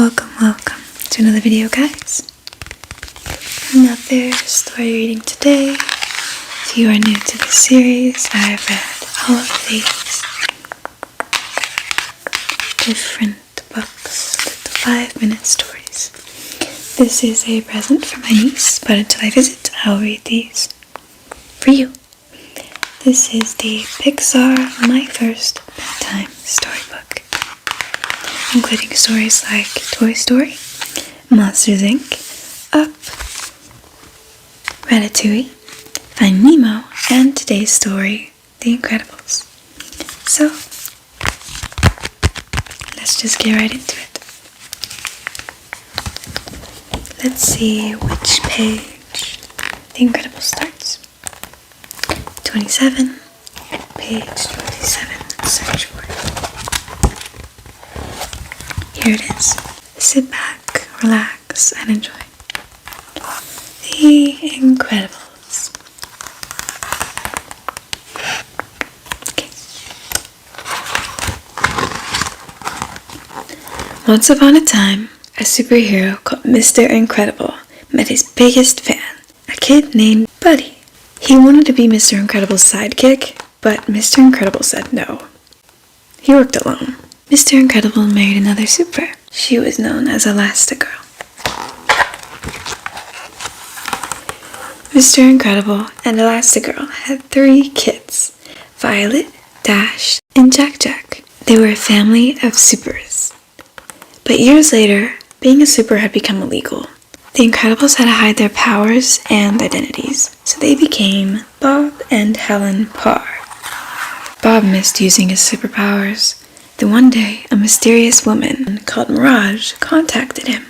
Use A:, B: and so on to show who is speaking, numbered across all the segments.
A: Welcome to another video, guys. Another story reading today. If you are new to the series, I have read all of these different books, the 5-minute stories. This is a present for my niece, but until I visit, I'll read these for you. This is the Pixar My First Bedtime Storybook, including stories like Toy Story, Monsters Inc., Up, Ratatouille, Finding Nemo, and today's story, The Incredibles. So, let's just get right into it. Let's see which page The Incredibles starts. 27, page 27, let's search for it. Here it is. Sit back, relax, and enjoy. The Incredibles. Okay. Once upon a time, a superhero called Mr. Incredible met his biggest fan, a kid named Buddy. He wanted to be Mr. Incredible's sidekick, but Mr. Incredible said no. He worked alone. Mr. Incredible married another super. She was known as Elastigirl. Mr. Incredible and Elastigirl had 3 kids, Violet, Dash, and Jack. They were a family of supers. But years later, being a super had become illegal. The Incredibles had to hide their powers and identities, so they became Bob and Helen Parr. Bob missed using his superpowers. Then one day, a mysterious woman called Mirage contacted him.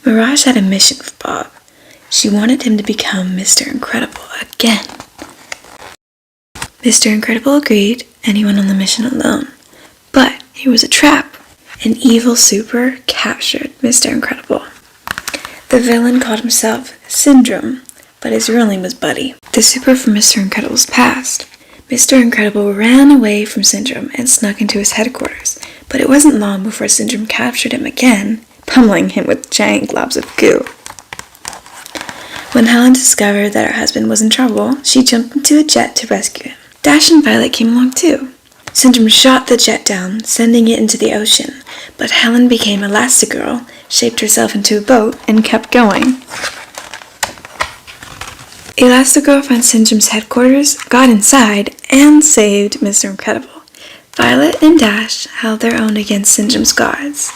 A: Mirage had a mission for Bob. She wanted him to become Mr. Incredible again. Mr. Incredible agreed, and he went on the mission alone. But it was a trap. An evil super captured Mr. Incredible. The villain called himself Syndrome, but his real name was Buddy, the super from Mr. Incredible's past. Mr. Incredible ran away from Syndrome and snuck into his headquarters, but it wasn't long before Syndrome captured him again, pummeling him with giant globs of goo. When Helen discovered that her husband was in trouble, she jumped into a jet to rescue him. Dash and Violet came along too. Syndrome shot the jet down, sending it into the ocean, but Helen became Elastigirl, shaped herself into a boat, and kept going. Elastigirl found Syndrome's headquarters, got inside, and saved Mr. Incredible. Violet and Dash held their own against Syndrome's guards.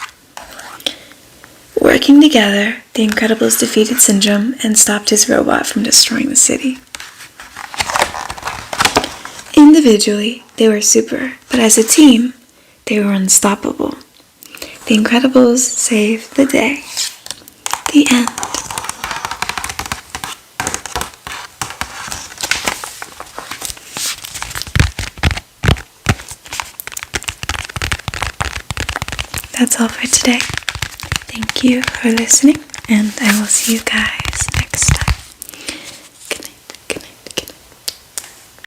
A: Working together, the Incredibles defeated Syndrome and stopped his robot from destroying the city. Individually, they were super, but as a team, they were unstoppable. The Incredibles saved the day. The end. That's all for today. Thank you for listening, and I will see you guys